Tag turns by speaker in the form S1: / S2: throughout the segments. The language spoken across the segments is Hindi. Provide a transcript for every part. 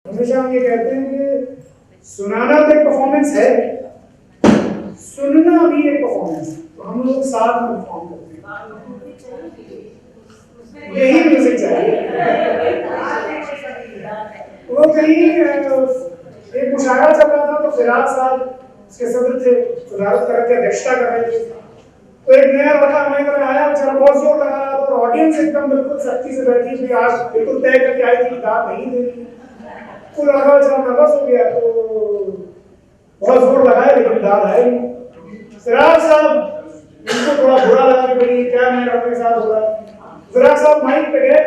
S1: हमेशा हम ये कहते हैं कि सुनाना तो एक परफॉर्मेंस है, सुनना भी एक परफॉर्मेंस है। तो हम लोग साथ में परफॉर्म करते हैं, यही म्यूजिक चाहिए। वो कहीं एक मुशायरा चल रहा था, तो फिराज साहब उसके सदर थे, वजारत कर रहे थे, अध्यक्षता कर रहे थे। तो एक नया लड़का हमारी तरह आया, बेचारा बहुत जोर लगा रहा था और ऑडियंस एकदम बिल्कुल सख्ती से बैठी थी, आज बिल्कुल तय करके आई थी दाद नहीं देनी। वो लड़का बेचारा नर्वस हो गया, तो बहुत जोर लगाया लेकिन दाद आई नहीं। फिराज साहब उनको थोड़ा बुरा लगा कि भाई क्या नया लड़के के साथ हो रहा है। फिराज साहब माइक पे गए,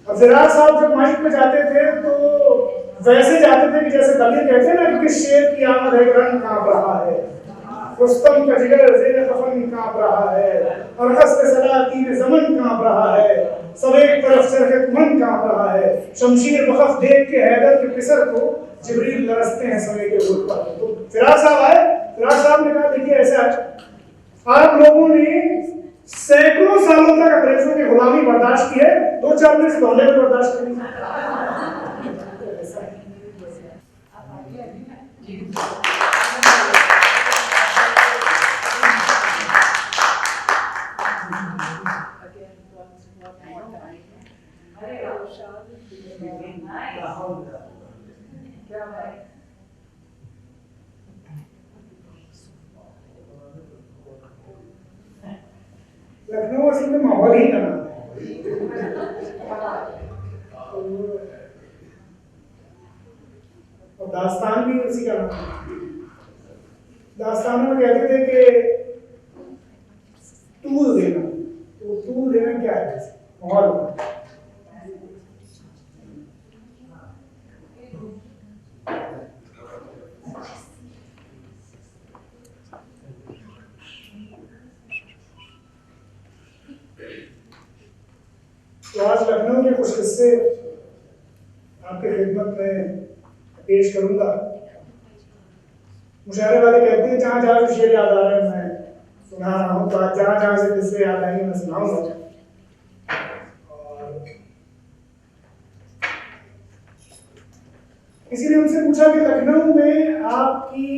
S1: और फिराज साहब जब माइक पे जाते थे तो वैसे जाते थे कि जैसे कबीर कहते हैं ना कि शेर की आमद है, रंग कांप रहा है, रुस्तम का जिगर ज़ेर कफन कांप रहा है, और हस्ते सलातीन ज़मन कांप रहा है, सब एक तरफ चरखे तुमन कांप रहा है, शमशीर बखफ देख के हैदर के पिसर को जिब्रील लरसते हैं समय के गुल पर। तो फिराज साहब आए, फिराज साहब ने कहा देखिए ऐसा है, आप लोगों ने सैकड़ों सालों तक अंग्रेजों की गुलामी बर्दाश्त की है, 2-4 दिन से दौले में बर्दाश्त करी। लखनऊ असल में माहौल ही बना और दास्तान भी उसी का नाम। दास्तानों में कहते थे कि तूल देना, तो तूल देना क्या है? माहौल। तो आज लखनऊ के कुछ किस्से आपके खिदमत में पेश करूंगा। मुशायरे वाले कहते हैं जहाँ जहाँ से शेर याद आ रहे हैं मैं सुना रहा हूँ, तो आज जहाँ जहाँ से किस्से याद आएंगे मैं सुनाऊंगा। और किसी ने उनसे पूछा कि लखनऊ में आपकी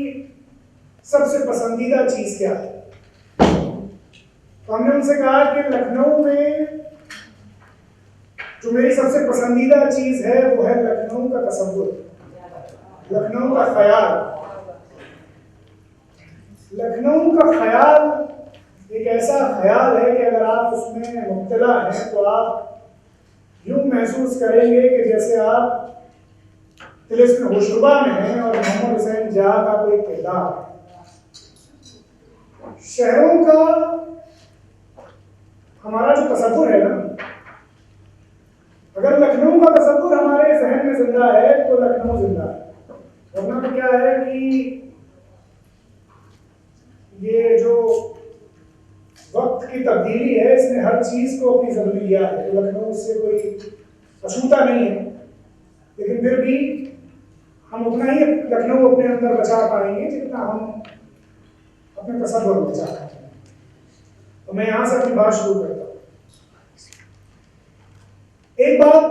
S1: सबसे पसंदीदा चीज क्या है? तो हमने उनसे कहा कि लखनऊ में जो मेरी सबसे पसंदीदा चीज है वो है लखनऊ का तसव्वुर, लखनऊ का ख्याल। लखनऊ का ख्याल एक ऐसा ख्याल है कि अगर आप उसमें मुब्तला हैं तो आप यूं महसूस करेंगे कि जैसे आप तिलिस्म होशरुबा में हैं और मोहम्मद हुसैन जहाँ का कोई किरदार। शहरों का हमारा जो तसव्वुर है ना, अगर लखनऊ का तसव्वुर हमारे जहन में जिंदा है तो लखनऊ जिंदा है। वरना तो क्या है कि ये जो वक्त की तब्दीली है इसने हर चीज को अपनी जमीन लिया है, तो लखनऊ इससे कोई अछूता नहीं है, लेकिन फिर भी हम उतना ही लखनऊ अपने अंदर बचा पाएंगे जितना हम अपने तसव्वुर में बचा पाएंगे। तो मैं यहां से अपनी बात शुरू करता हूँ। एक बात,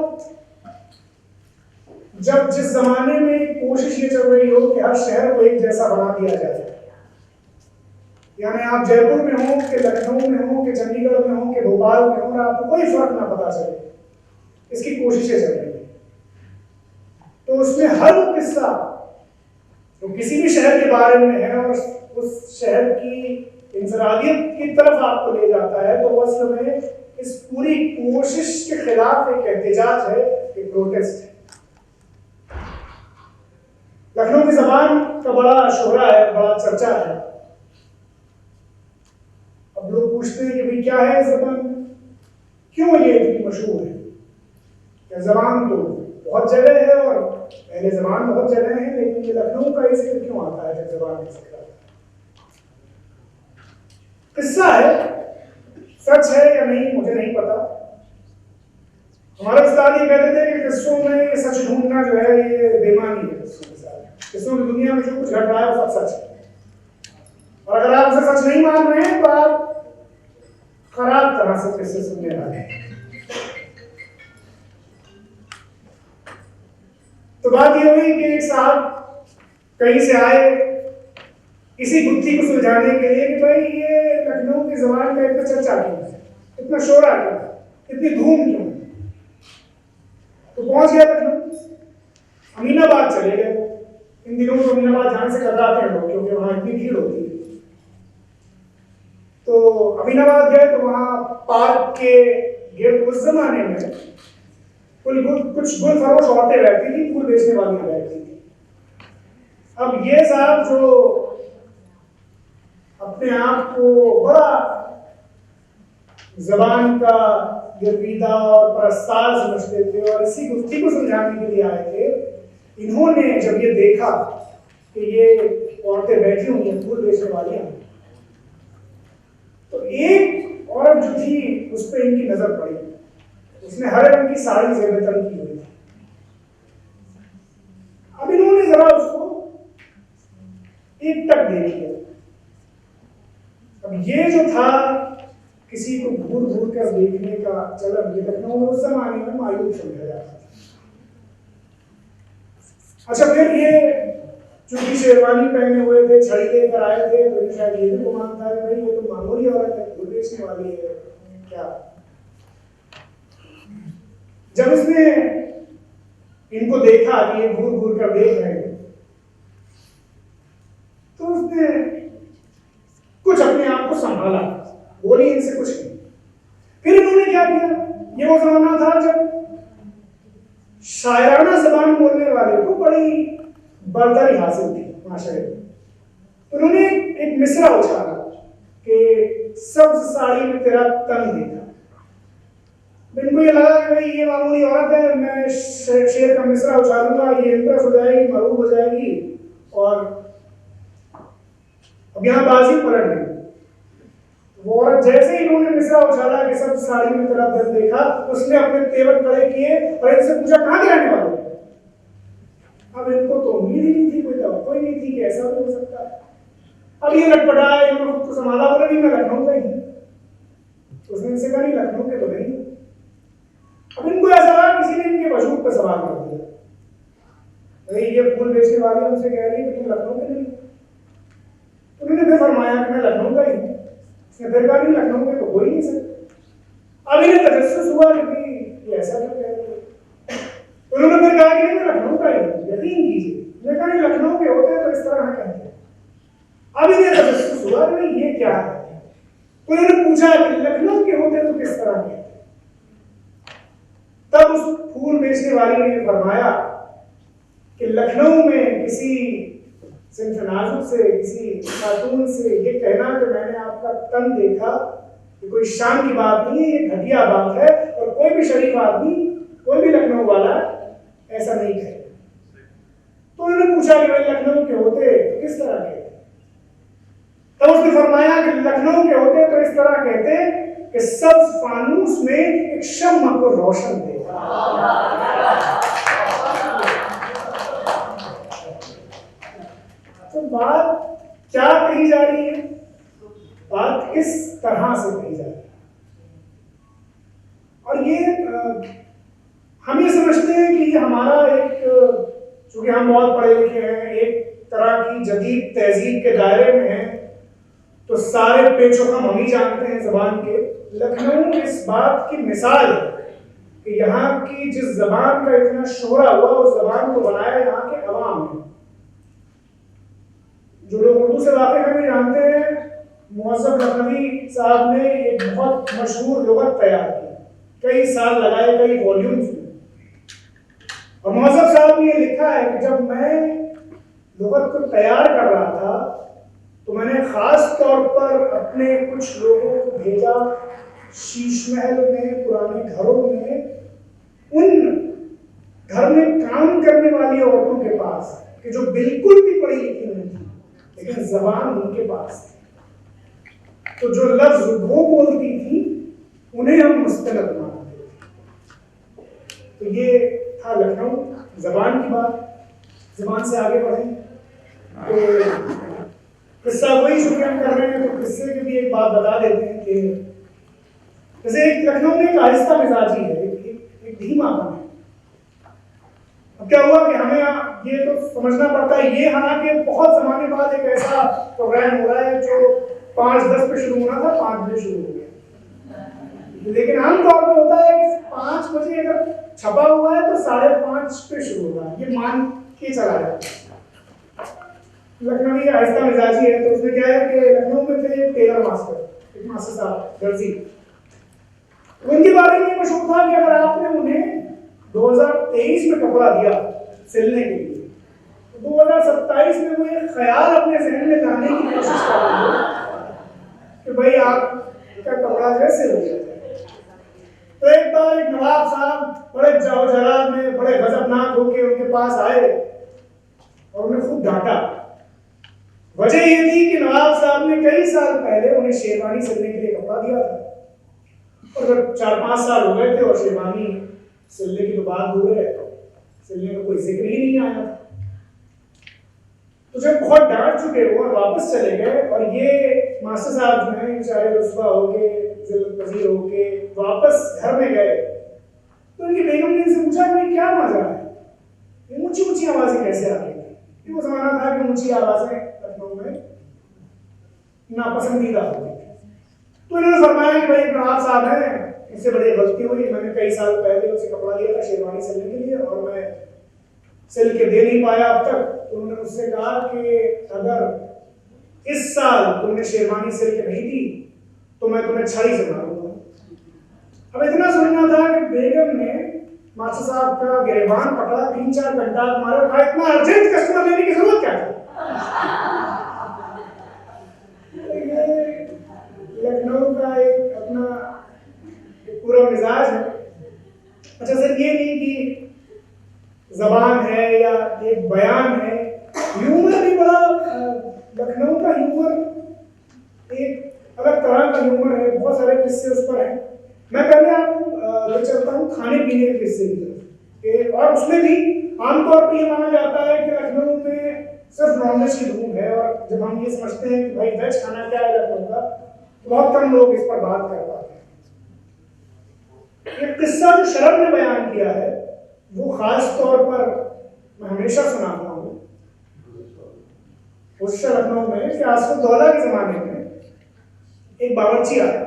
S1: जब जिस जमाने में कोशिश ये चल रही हो कि हर शहर को एक जैसा बना दिया जाए, यानी आप जयपुर में हो कि लखनऊ में हो कि चंडीगढ़ में हो कि भोपाल में हो और आपको कोई फर्क ना पता चले, इसकी कोशिशें चल रही है। तो उसमें हर किस्सा तो किसी भी शहर के बारे में है और उस शहर की इंफरादियत की तरफ आपको ले जाता है, तो वो असल में इस पूरी कोशिश के खिलाफ एक एहतजाज है, एक प्रोटेस्ट है। लखनऊ की जबान का बड़ा शोहरा है, बड़ा चर्चा है। अब लोग पूछते हैं कि भाई क्या है जबान, क्यों ये इतनी मशहूर है? क्या जबान तो बहुत जगह है और पहले जबान बहुत जगह है, लेकिन ये लखनऊ का ही जिक्र क्यों आता है जब जबान का जिक्र आता है? किस्सा है, सच है या नहीं मुझे नहीं पता। हमारे उस्ताद ये कहते थे कि किस्सों में सच ढूंढना जो है ये बेईमानी है। किस्सों की दुनिया में जो कुछ घट रहा है वो सब सच है, और अगर आप उसे सच नहीं मान रहे हैं तो आप खराब तरह से किस्से सुनने वाले हैं। तो बात ये हुई कि एक साहब कहीं से आए इसी गुत्थी को सुलझाने के लिए कि भाई ये लखनऊ की जबान का इतना चर्चा क्यों है, इतना शोरा क्यों है, इतनी धूम क्यों है। तो पहुंच गया लखनऊ, अमीनाबाद चले गए। इन दिनों में अमीनाबाद जाने से घबराते हैं लोग क्योंकि वहां इतनी भीड़ होती है। तो अमीनाबाद गए तो वहां पार्क के गेट, उस जमाने में कुछ गुल फरोश औरतें रहती थी, फूल बेचने वाली रहती थी। अब ये साहब जो अपने आप को बड़ा जबान का गिरवीदा और परस्तार समझते थे और इसी गुत्थी को सुलझाने के लिए आए थे, इन्होंने जब ये देखा कि ये औरतें बैठी हुई हैं फूल बेचने वाली हैं, तो एक औरत जो थी उस पर इनकी नजर पड़ी। उसने हरे रंग की साड़ी जेबतन की हुई थी। अब इन्होंने जरा उसको एक टक देख लिया। अब ये जो था किसी को घूर घूर कर देखने का चलन, ये लखनऊ में उस जमाने में मायूस समझा जाता था। अच्छा, फिर ये चूंकि शेरवानी पहने हुए थे, छड़ी लेकर आए थे, तो शायद ये भी गुमान था भाई ये तो मामूली औरत है, फूल बेचने वाली है क्या। जब इसने इनको देखा कि ये घूर घूर कर देख रहे हैं, तो उसने कुछ अपने आप को संभाला, बोली इनसे कुछ नहीं। फिर इन्होंने क्या किया, ये वो जमाना था जब शायराना जबान बोलने वाले को बड़ी बरदरी हासिल थी माशरे में। उन्होंने एक मिसरा उछाला कि सब्ज साड़ी में तेरा तन देखा। इनको ये लगा कि भाई ये मामूली औरत है, मैं शेर का मिसरा उछालूंगा, ये इम्प्रेस हो जाएगी, मरूब हो जाएगी, और अब यहाँ बाजी पलट गई। वो औरत जैसे ही इन्होंने मिसरा उछाला कि सब साड़ी में तेरा तन देखा, उसने अपने तेवर खड़े किए और इनसे पूछा कहाँ के रहने वाले। अब इनको तो उम्मीद ही नहीं थी, कोई तवक्को ही नहीं थी कि ऐसा भी हो सकता है। अब ये लटपटाए, इन्होंने खुद को संभाला, बोला नहीं मैं लखनऊ का ही हूं। उसने इनसे कहा नहीं लखनऊ के तो नहीं। अब इनको ऐसा लगा किसी ने इनके वजूद पर सवाल कर दिया, भाई ये फूल बेचने वाली उनसे कह रही है कि तुम लखनऊ के नहीं। उन्होंने फिर फरमाया कि मैं लखनऊ का ही हूं। उसने फिर कहा नहीं लखनऊ के तो हो ही नहीं सकते। अब इन्हें तजस्सुस हुआ कि ये ऐसा क्यों कह रहे हैं। उन्होंने फिर कहा कि नहीं मैं लखनऊ का ही हूं, यकीन कीजिए। मैंने कहा नहीं लखनऊ के होते हैं तो इस तरह कहते हैं। अब इन्हें तजस्सुस हुआ कि नहीं ये क्या है। उन्होंने पूछा कि लखनऊ के होते तो किस तरह कहते। तब उस फूल बेचने वाली ने फरमाया कि लखनऊ में किसी सिंफ नाजुक से, किसी खातून से ये कहना कि मैंने आपका तन देखा, ये कोई शान की बात नहीं है, ये घटिया बात है, और कोई भी शरीफ आदमी, कोई भी लखनऊ वाला ऐसा नहीं कहे। तो उन्होंने पूछा कि भाई लखनऊ के होते तो किस तरह कहते। तब उसने फरमाया कि लखनऊ के होते तो इस तरह कहते कि सब फानूस में एक शम्मा को रोशन दे। तो बात क्या कही जा रही है, बात किस तरह से कही जा रही है। और ये हम ये समझते हैं कि ये हमारा एक, चूंकि हम बहुत पढ़े लिखे हैं, एक तरह की जदीद तहजीब के दायरे में हैं, तो सारे पेचों हम ही जानते हैं जबान के। लखनऊ इस बात की मिसाल है कि यहाँ की जिस जबान का इतना शोरा हुआ, उस जबान को बनाया यहाँ के अवाम ने। जो लोग उर्दू से वाकिफ हैं भी जानते हैं, मुअज़्ज़म लखनवी साहब ने एक बहुत मशहूर लुगत तैयार की, कई साल लगाए, कई वॉल्यूम्स में। और मुअज़्ज़म साहब ने ये लिखा है कि जब मैं लुगत को तैयार कर रहा था तो मैंने खास तौर पर अपने कुछ लोगों को भेजा शीश महल में, पुराने घरों में, उन घर में काम करने वाली औरतों के पास कि जो बिल्कुल भी पढ़ी लिखी नहीं थी, लेकिन जबान उनके पास थी। तो जो लफ्ज वो बोलती थी उन्हें हम मुस्तनद मानते थे। तो ये था लखनऊ, जबान की बात। जबान से आगे बढ़े तो किस्सा वही चूंकि हम कर रहे हैं, तो किस्से की भी एक बात बता देते हैं कि जैसे एक लखनऊ में एक आहिस्ता मिजाजी है, एक धीमापन है। अब क्या हुआ कि हमें ये तो समझना पड़ता है, ये हालांकि बहुत जमाने बाद एक ऐसा प्रोग्राम हो रहा है जो 5:10 पे शुरू होना था 5 बजे शुरू हो गया, लेकिन आमतौर पर होता है कि 5 बजे अगर छपा हुआ है तो 5:30 पे शुरू होगा, ये मान के चला जाता है। लखनवी आहिस्ता मिजाजी है, तो उसने क्या है कि लखनऊ में थे टेलर मास्टर, एक मास्टर साहब दर्जी, उनके बारे में मशहूर था कि अगर आपने उन्हें 2023 में कपड़ा दिया सिलने के लिए, तो 2027 में वो ये ख्याल अपने जहन में लाने की कोशिश कर रहे हैं कि भाई आपका कपड़ा जो है सिल हो जाए। तो एक बार एक नवाब साहब बड़े जलाल में बड़े गजबनाक होकर उनके पास आए और उन्हें खूब डांटा। वजह ये थी कि नवाब साहब ने कई साल पहले उन्हें शेरवानी सिलने के लिए कपड़ा दिया था, और जब 4-5 साल हो गए थे और शेरवानी सिलने की तो बात दूर है, सिलने का कोई जिक्र ही नहीं आया। तो जब बहुत डांट चुके हो और वापस चले गए, और ये मास्टर साहब जो हैं बेचारे रुस्वा होके जिल्लत-पजीर होके वापस घर में गए, तो उनकी बेगम ने इनसे पूछा कि क्या मजा है, ये ऊंची ऊंची आवाजें कैसे आ रही थी। वो जमाना था कि ऊंची आवाजें लखनऊ में नापसंदीदा होती थी। तो इन्होंने फरमाया कि भाई नवाब साहब हैं, इससे बड़ी गलती हुई, मैंने कई साल पहले उसे कपड़ा लिया था शेरवानी सिलने के लिए और मैं सिल के दे नहीं पाया अब तक। तो उन्होंने मुझसे कहा कि अगर इस साल तुमने शेरवानी सिल के नहीं दी तो मैं तुम्हें छड़ी से मारूंगा। अब इतना सुनना था कि बेगम ने मास्टर साहब का गिरबान पकड़ा, 3-4 घंटा मारा, कहा इतना अर्जेंट कस्टमर लेने की जरूरत क्या थी। लखनऊ का एक अपना पूरा मिजाज है। अच्छा सर, ये नहीं कि जबान है या एक बयान है, ह्यूमर भी बड़ा लखनऊ का ह्यूमर एक अलग तरह का ह्यूमर है, बहुत सारे किस्से उस पर हैं। मैं पहले आपको ले चलता हूँ खाने पीने के किस्से की तरफ, और उसमें भी आमतौर पर ये माना जाता है कि लखनऊ में सिर्फ नॉनवेज की धूम है, और जब हम ये समझते हैं कि भाई वेज खाना क्या है लखनऊ का, बहुत कम लोग इस पर बात कर पाते हैं। एक किस्सा जो शरफ ने बयान किया है वो खास तौर पर मैं हमेशा सुनाता हूँ। उस लखनऊ में कि आसफुद्दौला के जमाने में एक बावर्ची आया।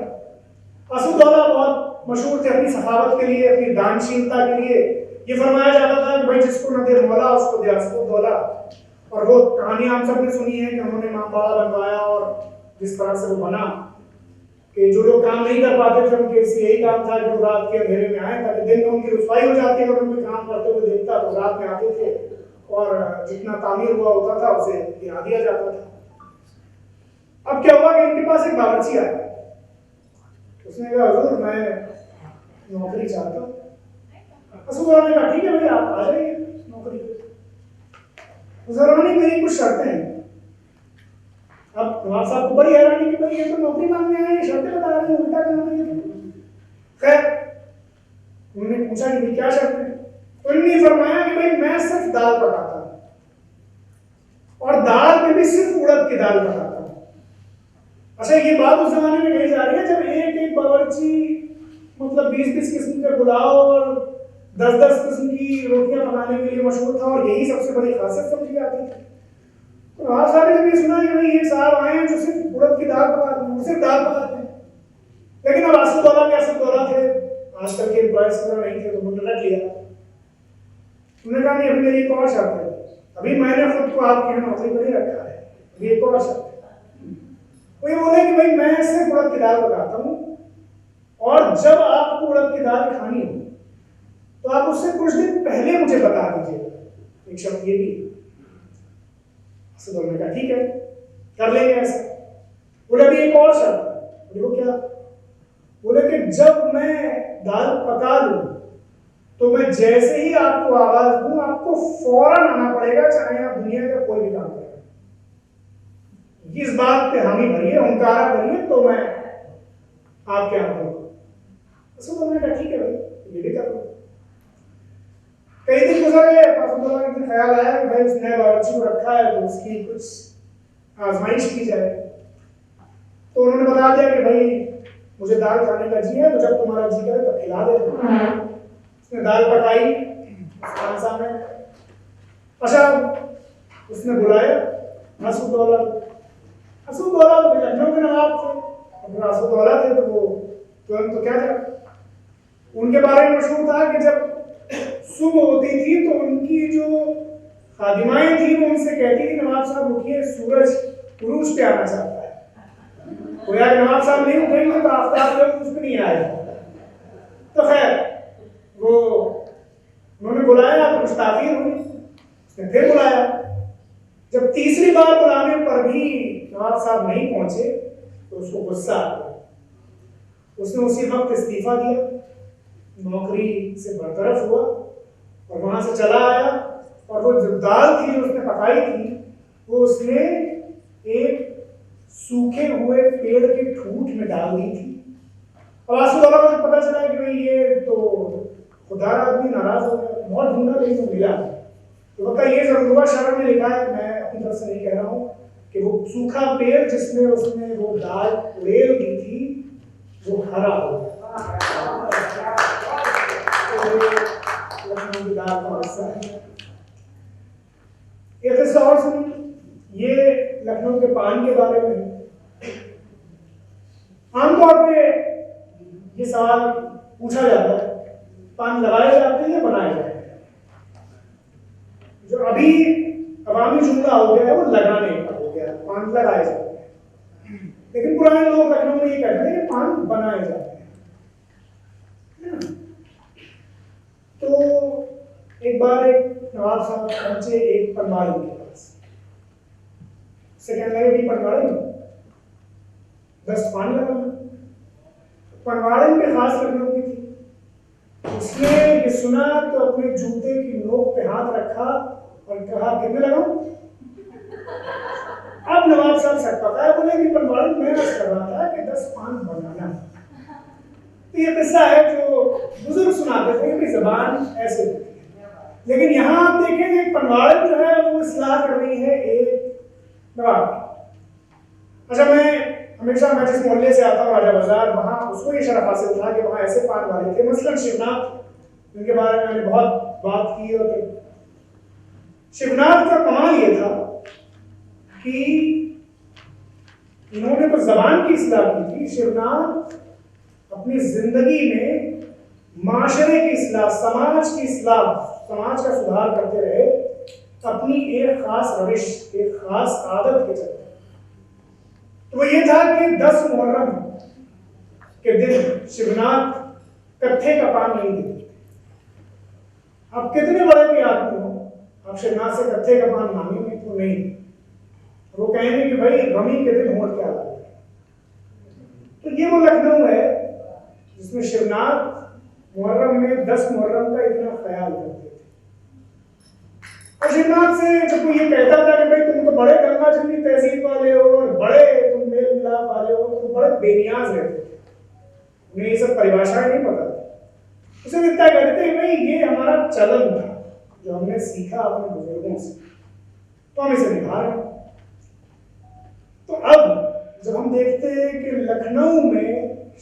S1: आसफुद्दौला बहुत मशहूर थे अपनी सखावत के लिए, अपनी दानशीलता के लिए। ये फरमाया जाता था कि भाई जिसको न दे मौला उसको दे आसफुद्दौला। और वो कहानी आप सबने सुनी है कि उन्होंने इमामबाड़ा बनवाया और जिस तरह से वो बना कि जो लोग काम नहीं कर पाते थे उनके यही काम था कि वो रात के अंधेरे में आए, ताकि दिन में उनकी रुसवाई हो जाती है और उनके काम करते हुए देखता तो रात में आते थे और जितना तामीर हुआ होता था उसे गिरा दिया जाता था। अब क्या हुआ कि इनके पास एक बावर्ची आया, उसने कहा हुजूर मैं नौकरी चाहता हूँ। ने कहा ठीक है भाई आप आ जाइए नौकरी पे। मेरी कुछ शर्तें हैं। अब नवाब साहब को बड़ी हैरानी की भाई ये तो नौकरी मांगने आए, शर्तें बता रहे हैं, उल्टा काम है। खैर उन्होंने पूछा कि भाई क्या शर्त है। उन्होंने फरमाया कि भाई मैं सिर्फ दाल पकाता हूँ, और दाल में भी सिर्फ उड़द की दाल पकाता हूँ। अच्छा ये बात उस जमाने में कही जा रही है जब एक बावर्ची मतलब 20-20 किस्म के पुलाव और 10-10 किस्म की रोटियां पकाने के लिए मशहूर था, और यही सबसे बड़ी खासियत समझी जाती थी। तो नवाब साहब ने जब ये सुना कि भाई एक साहब आए हैं जो सिर्फ उड़द की दाल पकाते हैं, सिर्फ दाल पकाते हैं, लेकिन अब आसफुद्दौला के आसफुद्दौला थे, आजकल के एम्प्लॉयज की तरह नहीं थे, तो उन्होंने रख लिया। उन्होंने कहा नहीं अभी मेरी एक और शर्त है, अभी मैंने खुद को आपके यहाँ नौकरी पर ही रखा है, अभी एक और शर्त है। वो ये बोले कि भाई मैं सिर्फ उड़द की दाल पकाता हूँ, और जब आपको उड़द की दाल खानी हो तो आप उससे कुछ दिन पहले मुझे बता दीजिएगा। एक शर्त ये भी। ने कहा ठीक है कर लेंगे ऐसा। बोले भी एक और शर्त। बोले वो क्या? बोले कि जब मैं दाल पका लूं तो मैं जैसे ही आपको आवाज दूं आपको फौरन आना पड़ेगा, चाहे आप दुनिया का कोई भी काम करें। इस बात पे हामी भरिए, हुंकारा भरिए, तो मैं आपके यहाँ आऊंगा। ने कहा ठीक है भाई ये भी कर लो। कई दिन गुजर गए, एक दिन ख्याल आया कि भाई उस नए बावर्ची को रखा है तो उसकी कुछ आजमाइश की जाए। तो उन्होंने बता दिया कि भाई मुझे दाल खाने का जी है, तो जब तुम्हारा जी करे तो खिला दे। उसने दाल पकाई, खानसा में अच्छा, उसने बुलाया असदुद्दौला। असदुद्दौला तो लखनऊ के नवाब थे, अगर असदुद्दौला थे तो वो तुरंत तो क्या था, उनके बारे में मशहूर था कि जब सुबह होती थी तो उनकी जो खादिमाएं थी वो उनसे कहती थी नवाब साहब उठिए, सूरज उरूज पे आना चाहता है। तो यार नवाब साहब नहीं उठेंगे तो आफ्ताब जो उस पे नहीं आएगा। तो खैर वो उन्होंने बुलाया तो मुस्ताफिर हुई, उसने फिर बुलाया। जब तीसरी बार बुलाने पर भी नवाब साहब नहीं पहुंचे तो उसको गुस्सा आ गया। उसने उसी वक्त इस्तीफा दिया, नौकरी से बरतरफ हुआ और वहां से चला आया। और वो जो दाल थी जो उसने पकाई थी वो उसने एक सूखे हुए पेड़ के ठूंठ में डाल दी थी। और असदुद्दौला को पता चला कि भाई ये तो खुदार आदमी नाराज हो गया, बहुत ढूंढा लेकिन तो मिला। तो बता ये जरूर हुआ, शरण में लिखा है, मैं अपनी तरफ से नहीं कह रहा हूँ, कि वो सूखा पेड़ जिसमें उसने वो दाल उड़ेल दी थी वो हरा हो गया। लखनऊ की दाल का हिस्सा है। एक हिस्सा और सुनिए, ये लखनऊ के पान के बारे में। आमतौर पे ये सवाल पूछा जाता है, पान लगाए जाते हैं या बनाए जाते हैं? जो अभी अवामी जुमला हो गया है वो लगाने का हो गया, पान लगाए जाते हैं। लेकिन पुराने लोग लखनऊ में ये कहते हैं कि पान बनाए जाते हैं। तो एक बार एक नवाब साहब पहुंचे एक पनवाड़ी के पास, उससे कहने लगे भी पनवाड़ी 10 पान लगाना। पनवाड़ी में खास लखनऊ की थी, उसने ये सुना तो अपने जूते की नोक पे हाथ रखा और कहा कितने लगाऊं? अब नवाब साहब सर पता है बोले कि पनवाड़ी में अर्ज कर रहा था कि 10 पान बनाना। तो ये किस्सा है जो बुजुर्ग सुनाते थे कि जबान ऐसे होती है। लेकिन यहाँ आप देखेंगे पनवाड़ी जो है वो इस्लाह कर रही है एक नवाब। अच्छा, मैं हमेशा मैं जिस मोहल्ले से आता हूँ राजा बाजार, वहाँ उसको ये शरफ हासिल था कि वहाँ ऐसे पान वाले थे, मसलन शिवनाथ, जिनके बारे में मैंने बहुत बात की। और शिवनाथ का कमाल ये था कि इन्होंने तो जबान की इस्लाह की थी, शिवनाथ अपनी जिंदगी में माशरे की इस्लाह, समाज की इस्लाह, समाज का सुधार करते रहे अपनी एक खास रविश, एक खास आदत के चलते। तो वो ये था कि 10 मुहर्रम के दिन शिवनाथ कत्थे का पान नहीं देते। आप कितने बड़े भी आदमी हो, आप शिवनाथ से कत्थे का पान मांगेंगे तो नहीं, वो कहेंगे कि भाई रमी के दिन होट क्या है। तो ये वो लखनऊ है जिसमें शिवनाथ मुहर्रम में 10 मुहर्रम का इतना ख्याल करते थे। और शिवनाथ से जब कोई ये कहता था कि भाई तुम तो बड़े गंगा जमनी तहजीब वाले हो और बड़े तुम मेल मिलाप वाले हो, तो बड़े बेनियाज रहते थे, उन्हें ये सब परिभाषाएं नहीं पता थी। उसे इतना कहते थे भाई ये हमारा चलन था जो हमने सीखा अपने बुजुर्गों से, तो हम इसे निभा रहे हैं। तो अब जब हम देखते हैं कि लखनऊ में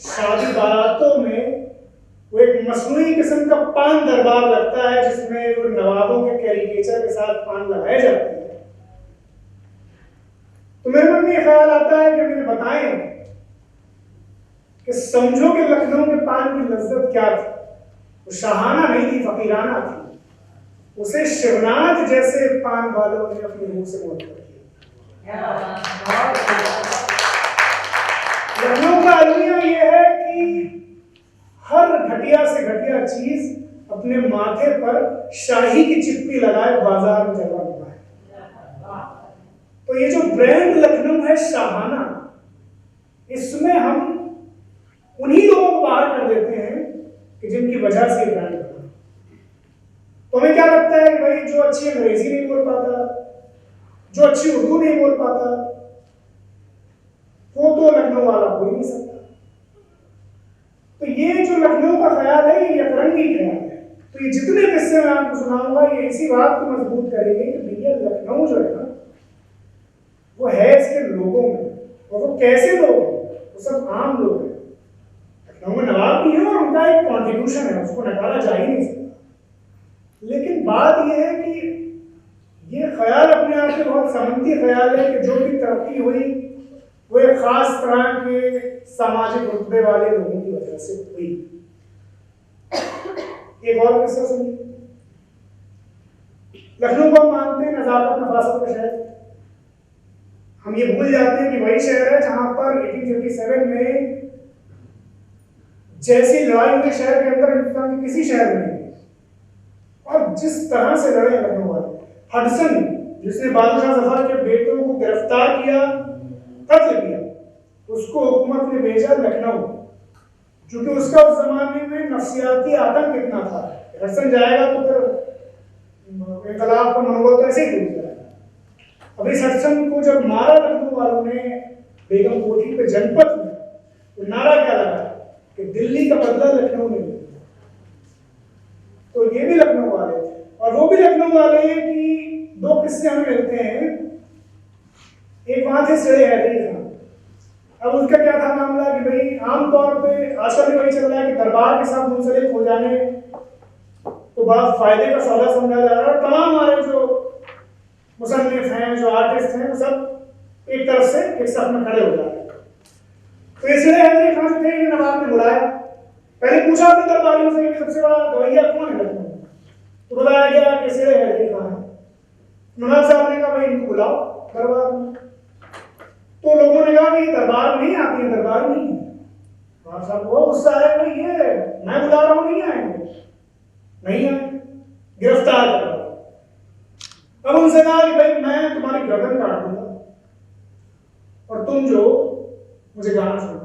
S1: शादी बारातों में वो एक मसनूई किस्म का पान दरबार लगता है जिसमें वो नवाबों के कैरिकेचर के साथ पान लगाए जाते हैं, तो मेरे मन में ये ख्याल आता है कि मुझे बताएं कि समझो कि लखनऊ के पान की लज्जत क्या थी। वो शाहाना नहीं थी, फकीराना थी। उसे शिवनाथ जैसे पान वालों ने अपनी रूह से मोहब्बत किया। लखनऊ का अलमिया ये है कि हर घटिया से घटिया चीज अपने माथे पर शाही की चिप्पी लगाए बाजार में जलवा है। तो ये जो ब्रांड लखनऊ है शाहाना, इसमें हम उन्हीं लोगों को बाहर कर देते हैं कि जिनकी वजह से ब्रांड बना। तो हमें क्या लगता है कि भाई जो अच्छी अंग्रेजी नहीं बोल पाता, जो अच्छी उर्दू नहीं बोल पाता, वो तो लखनऊ वाला हो ही नहीं सकता। तो ये जो लखनऊ का ख्याल है ये यकरंगी ख्याल है। तो ये जितने किस्से मैं आपको सुनाऊंगा ये इसी बात को मजबूत करेंगे कि भैया लखनऊ जो है ना वो है इसके लोगों में। और वो कैसे लोग हैं? वो सब आम लोग हैं। लखनऊ में नवाब भी है और उनका एक कॉन्ट्रीब्यूशन है, उसको नकारा जा ही नहीं सकता। लेकिन बात यह है कि ये ख्याल अपने आप में बहुत समंती ख्याल है कि जो भी तरक्की हुई वो एक खास तरह के सामाजिक रुतबे वाले लोगों की वजह से हुई। एक और किस्सा सुनिए। लखनऊ को हम मानते हैं नजाकत नफासत का शहर। हम ये भूल जाते हैं कि वही शहर है जहां पर 1857 में जैसी लड़ाई हुई शहर के अंदर हिंदुस्तान के किसी शहर में नहीं, और जिस तरह से लड़े लखनऊ वाले। हडसन जिसने बादशाह जफर के बेटों को गिरफ्तार किया, कत्ल किया, उसको हुकूमत ने भेजा लखनऊ, क्योंकि उसका उस जमाने में नफसियाती आतंक कितना था। हडसन जाएगा तो फिर इनकलाब का मनोबल तो ऐसे ही टूट जाएगा। अब इस हडसन को जब मारा लखनऊ वालों ने बेगम कोठी पे जनपद में, तो नारा क्या लगा कि दिल्ली का बदला लखनऊ ने लिया। तो ये भी लखनऊ वाले थे, और वो भी लखनऊ वाले हैं कि दो किस्से हमें मिलते हैं। एक वहां थे सड़े हैदरी खान। अब उसका क्या था मामला कि भाई आमतौर पे आजकल भी वही चल रहा है कि दरबार के साथ मुंसलिक हो जाने तो बहुत फायदे का सौदा समझा जा रहा है। तमाम हमारे जो मुसन्निफ हैं, जो आर्टिस्ट हैं, वो सब एक तरफ से एक साथ में खड़े हो जा रहे हैं। तो ये सड़े हैदरी खान थे, नवाब ने बुलाया, पहले पूछा अपने दरबारियों से कि सबसे बड़ा गवैया कौन है लखनऊ में, तो बताया गया कि सड़े हैदरी खान है। नवाब साहब ने कहा भाई इनको बुलाओ दरबार में। तो लोगों ने कहा कि दरबार में नहीं आती है, दरबार में नहीं है। नवाब साहब को गुस्सा आया, भाई ये मैं बुला रहा हूँ, नहीं आएंगे, नहीं आए, गिरफ्तार कर रहा। अब उनसे कहा कि भाई मैं तुम्हारी गर्दन काट दूंगा और तुम जो मुझे गाना सुनो।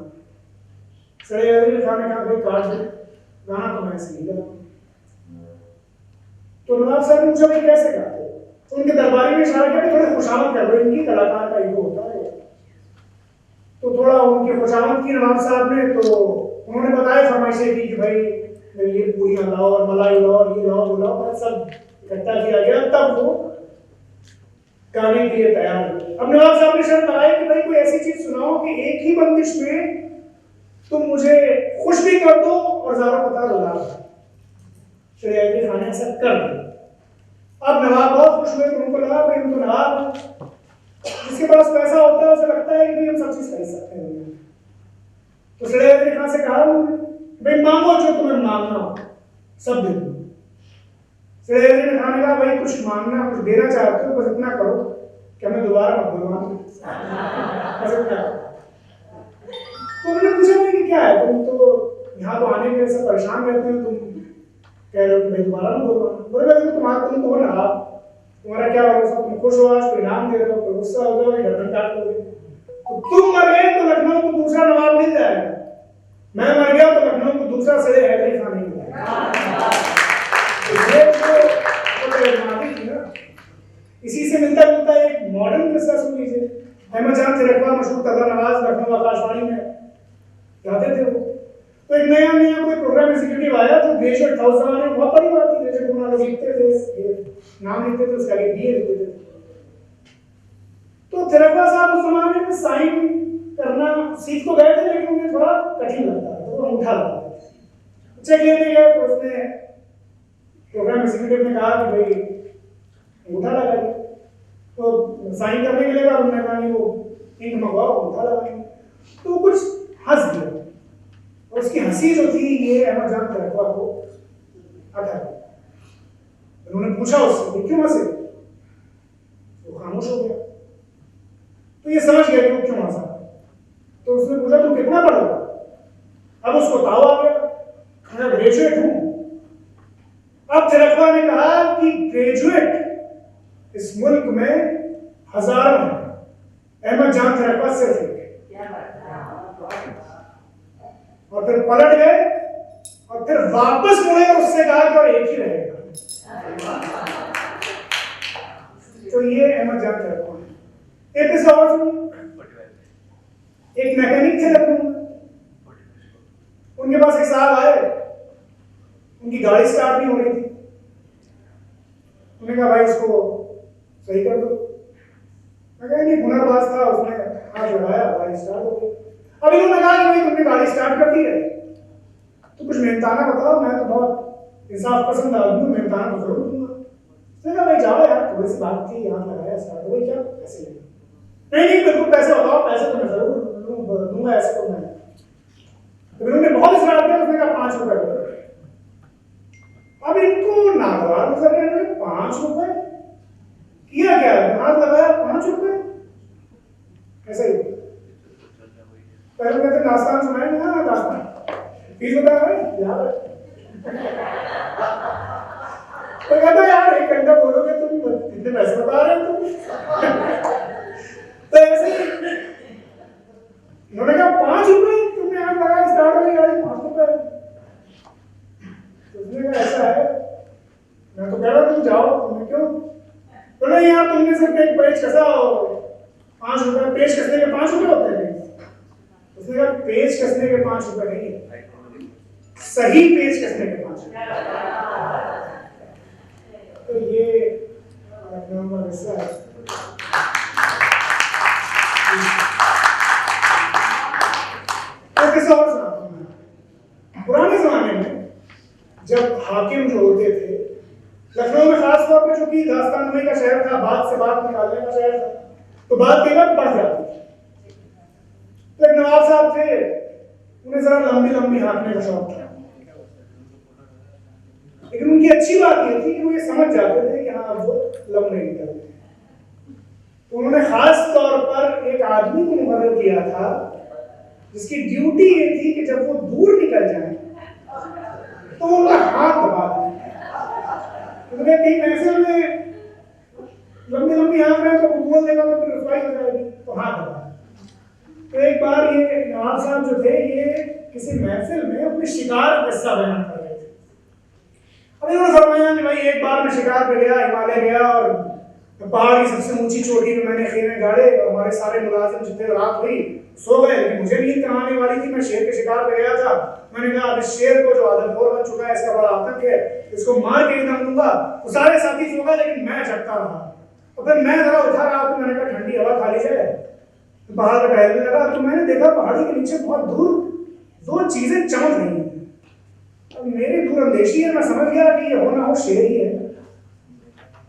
S1: सड़े हैदरी खान ने कहा भाई काट दो, गाना तो मैं ऐसे नहीं गाऊंगा। तो नवाब साहब ने पूछा भाई कैसे गाते हो? तो उनके दरबारी में इशारा किया कि थोड़ी खुशामद कर दो, इनकी कलाकार का ईगो होता है। तो थोड़ा उनकी खुशामद की नवाब साहब ने, तो उन्होंने बताया फरमाइशें की कि भाई ये पूरियां लाओ और मलाई लाओ और ये लाओ वो लाओ, सब इकट्ठा किया गया, तब वो गाने के लिए तैयार हुए। अब नवाब साहब ने शर्त लगाई कि भाई कोई ऐसी चीज सुनाओ कि एक ही बंदिश में तुम मुझे खुश भी कर दो और ज़ारा पता रुला दो। सड़े हैदरी खान ने ऐसा कर दिया। अब नवाब बहुत खुश हुए, तो उनको लगा भाई उनको नवाब जिसके पास पैसा होता है उसे लगता है कि हम सब चीज खरीद सकते हैं। तो सड़े हैदरी खान से कहा भाई मांगो जो तुम्हें मांगना हो, सब दे दो। सड़े हैदरी खान ने कहा भाई कुछ मांगना, कुछ देना चाहते हो, बस इतना करो कि हमें दोबारा मत बुलवाना, बस इतना। तो उन्होंने पूछा भाई कि क्या है, तुम तो यहाँ तो आने के सब परेशान रहते हो, तुम कह रहे हो कि भाई दोबारा मत बुलवाना। बोले तुम्हारा तुम तो हो ना, तुम्हारा क्या भरोसा, तुम खुश हो आज कोई इनाम दे रहे हो, कोई गुस्सा हो जाओ, गर्दन काट लोगे। तो तुम मर गए तो लखनऊ को दूसरा नवाब मिल जाएगा, मैं मर गया तो लखनऊ को दूसरा सड़े हैदरी खान नहीं मिलेगा। इसी से मिलता जुलता एक मॉडर्न किस्सा सुन लीजिए। अहमद जान तिरकवा मशहूर तबला नवाज लखनऊ आकाशवाणी में जाते थे वो। तो एक नया कोई प्रोग्राम एग्जीक्यूटिव आया जो ग्रेजुएट था। उस जमाने में बहुत बड़ी बात थी, ग्रेजुएट होना, लोग लिखते थे, नाम लिखते थे, उसके आगे बीए लिखते थे। तो तिरकवा साहब उस जमाने में साइन करना सीख तो गए थे, लेकिन उन्हें थोड़ा कठिन लगता था, तो अंगूठा लगाते थे। चेक लेने गए तो उसने प्रोग्राम एग्जीक्यूटिव ने कहा कि भाई अंगूठा लगाइए। तो साइन करने के लिए कहा, उन्होंने कहा वो इंक मंगवाओ, अंगूठा लगाएंगे। तो कुछ हंस दिया, और उसकी हंसी जो थी ये अहमद जान तिरकवा को अटक गई। उन्होंने पूछा उससे क्यों हंसे, वो खामोश हो गया। तो ये समझ गया कि वो क्यों हंसा। तो उसने पूछा तुम कितना पढ़ोगे? अब उसको ताव आ गया, मैं ग्रेजुएट हूं। अब तिरकवा ने कहा कि ग्रेजुएट इस मुल्क में हजारों हैं, अहमद जान तिरकवा सिर्फ एक। और फिर पलट गए और फिर वापस मुड़े और उससे कहा कि और एक ही रहेगा। तो ये अहमद जान तिरकवा है। एक किस्सा और सुनिए। एक मैकेनिक थे लखनऊ में, उनके पास एक साहब आए, उनकी गाड़ी स्टार्ट नहीं हो रही थी। उन्होंने कहा भाई इसको सही कर दो। मैं कहा नहीं, हुनरबाज था, उसने हाथ लगाया, गाड़ी स्टार्ट हो गई। अब इन्होंने कहा कि भाई तुमने गाड़ी स्टार्ट कर दी है तो कुछ मेहनताना बताओ, मैं तो बहुत इंसाफ पसंद आदमी हूँ, मेहनताना तो जरूर दूंगा। उसने कहा भाई जाओ यार, थोड़ी सी बात थी, यहाँ लगाया स्टार्ट हो गई, क्या पैसे लेंगे? नहीं नहीं बिल्कुल पैसे बताओ, पैसे तो मैं जरूर दूंगा, ऐसे तो मैं। तो उन्होंने बहुत इसरार किया, उसने कहा 5 रुपए दो। अब इनको नागवार नजर आया, 5 रुपए किया क्या, हाथ लगाया 5 रुपए, ऐसा ही पहले कहते दास्तान सुनाएंगे, हाँ दास्तान 20 रुपए है यार। तो कहता यार 1 घंटा बोलोगे तुम, कितने पैसे बता रहे हो तुम? तो ऐसे ही उन्होंने कहा 5 रुपए, तुमने हाथ लगाया स्टार्ट हो गया 5 रुपए। उसने कहा ऐसा है, मैं तो कह रहा तुम जाओ, तुमने क्यों? बोले यार तुमने सिर्फ एक पेज कसा हो 5 रुपए, पेज कसने के 5 रुपए होते हैं। उसने कहा पेज कसने के 5 रुपए नहीं है, सही पेज कसने के 5 रुपए। तो ये लखनऊ का हिस्सा है। किस्सा और सुनाता हूं मैं। पुराने जमाने में जब हाकिम जो होते थे, लखनऊ में खास तौर पे चूंकि दास्तानगोई का शहर था, बात से बात निकालने का शहर था, तो बात कई बार बढ़ जाती थी। तो एक नवाब साहब थे, उन्हें जरा लंबी लंबी हाँकने का शौक था, लेकिन उनकी अच्छी बात ये थी कि वो ये समझ जाते थे कि हाँ वो लंबे निकलते हैं। तो उन्होंने खास तौर पर एक आदमी को मुकर्रर किया था जिसकी ड्यूटी ये थी कि जब वो दूर निकल जाए तो उनका हाथ दबा दें। तो कहीं महफिल में लंबी लंबी हाथ में तो बोल देगा तो फिर रुसवाई हो जाएगी, तो हाथ दबा। तो एक बार ये नवाब साहब जो थे, ये किसी महफिल में अपने शिकार का किस्सा बयान कर रहे थे। अब इन्होंने फरमाया कि भाई एक बार मैं शिकार पे गया, हिमालय गया और पहाड़ की सबसे ऊंची चोटी में मैंने खेमे गाड़े और हमारे सारे मुलाजिम जितने रात हुई सो गए, लेकिन मुझे नींद कहाँ आने वाली थी। मैं शेर के शिकार पे गया था, मैंने कहा अब इस शेर को जो आदमखोर बन चुका है, इसका बड़ा आतंक है, इसको मार के दम दूंगा। वो सारे साथी सो गए लेकिन मैं जगता रहा। और फिर मैं जरा उठा रहा तो मैंने कहा ठंडी हवा खा ली जाए, पहाड़ पर टहलने लगा तो मैंने देखा पहाड़ी के नीचे बहुत दूर 2 चीजें चमक रही हैं। अब मेरी दूर अंदेशी है, मैं समझ गया कि ये होना हो शेर ही है।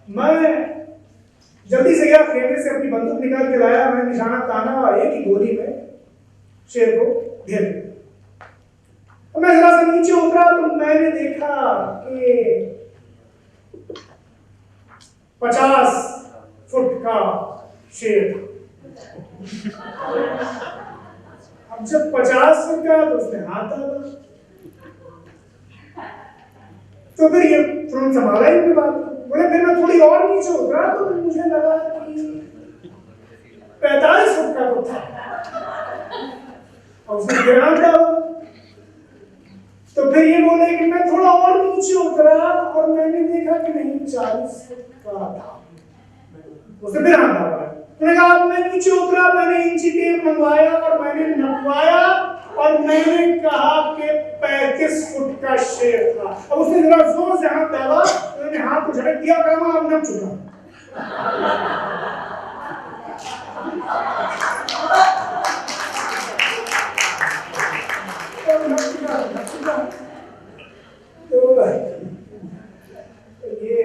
S1: मैं जल्दी से गया, खेमे से अपनी बंदूक निकाल के लाया, मैंने निशाना ताना और एक ही गोली में शेर को घेर दिया। और मैं जरा सा नीचे उतरा तो मैंने देखा कि 50 फुट का शेर। अब जब 50 फुट का तो उसने हाथ डाला, तो फिर ये तुरंत संभाला ही अपनी बात। बोले फिर मैं थोड़ी और नीचे उतरा तो मुझे लगा कि 45 फुट का तो था, और उसने गिरा डाला। तो फिर ये बोले कि मैं थोड़ा और नीचे उतरा और मैंने देखा कि नहीं 40 फुट का था। उसने फिर हाथ डाला। मैंने कहा अब मैं नीचे उतरा, मैंने इंची टेप मंगवाया और मैंने नपवाया और मैंने कहा कि 35 फुट का शेर था। अब उसने जरा जोर से हाथ डाला, मैंने हाथ को झटक दिया, कहा अब नप चुका। तो ये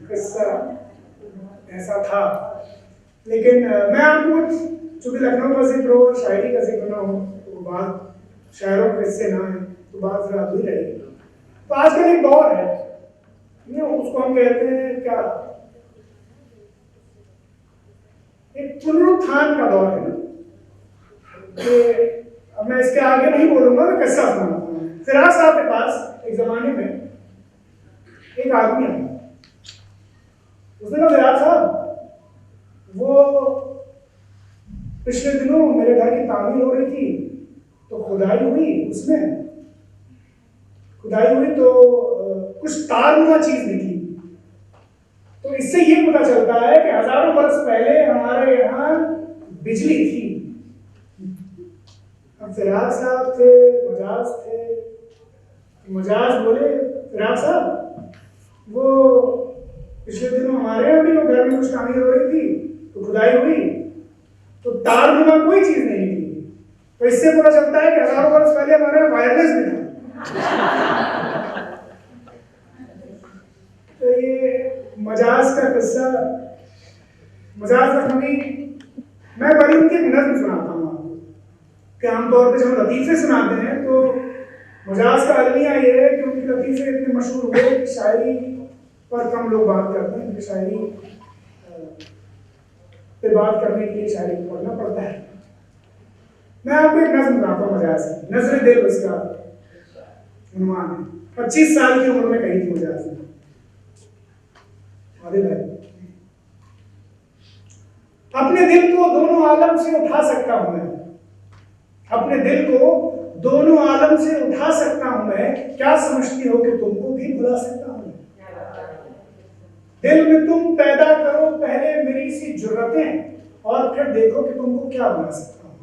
S1: किस्सा ऐसा था। लेकिन मैं आपको चूंकि लखनऊ का जिक्र हो, शायरी का जिक्र ना हो, तो बात शायरों के किस्से ना है तो बात जरा अधूरी रहेगी। तो आजकल एक दौर है, उसको हम कहते हैं क्या, एक पुनरुत्थान का दौर है ना। अब मैं इसके आगे नहीं बोलूंगा, मैं किस्सा सुनाता हूँ। फिराज साहब के पास एक जमाने में एक आदमी आया। उसने कहा फिराज साहब, वो पिछले दिनों मेरे घर की तामीर हो रही थी तो खुदाई हुई तो कुछ तारनुमा चीज निकली। तो इससे ये पता चलता है कि हजारों बरस पहले हमारे यहाँ बिजली थी। अब फिराज साहब थे, मजाज बोले फिराज साहब, वो पिछले दिनों हमारे यहाँ भी घर में कुछ तामीर हो रही थी तो खुदाई हुई तो तारनुमा कोई चीज नहीं थी। तो इससे पता चलता है कि हजारों वर्ष पहले हमारे यहाँ वायरलेस भी था। तो ये का किस्सा, मजाज लखनवी, मैं बड़ी उनकी एक नज़्म सुनाता हूँ आपको कि आमतौर पर जब हम लतीफ़े सुनाते हैं तो मजाज का अलमिया ये है कि उनके लतीफ़े इतने मशहूर हुए कि शायरी पर कम लोग बात करते हैं, शायरी पे बात करने के लिए शायरी पढ़ना पड़ता है। मैं आपको एक नज़्म सुनाता हूँ मजाज की, नजर दिल उसका उन्वान है। 25 साल की उम्र में कही थी मजाज ने। अपने दिल को दोनों आलम से उठा सकता हूं मैं, अपने दिल को दोनों आलम से उठा सकता हूं मैं, क्या समझती हो कि तुमको भी भुला सकता हूं मैं। दिल में तुम पैदा करो पहले मेरी सी जुर्रतें, और फिर देखो कि तुमको क्या बना सकता हूं।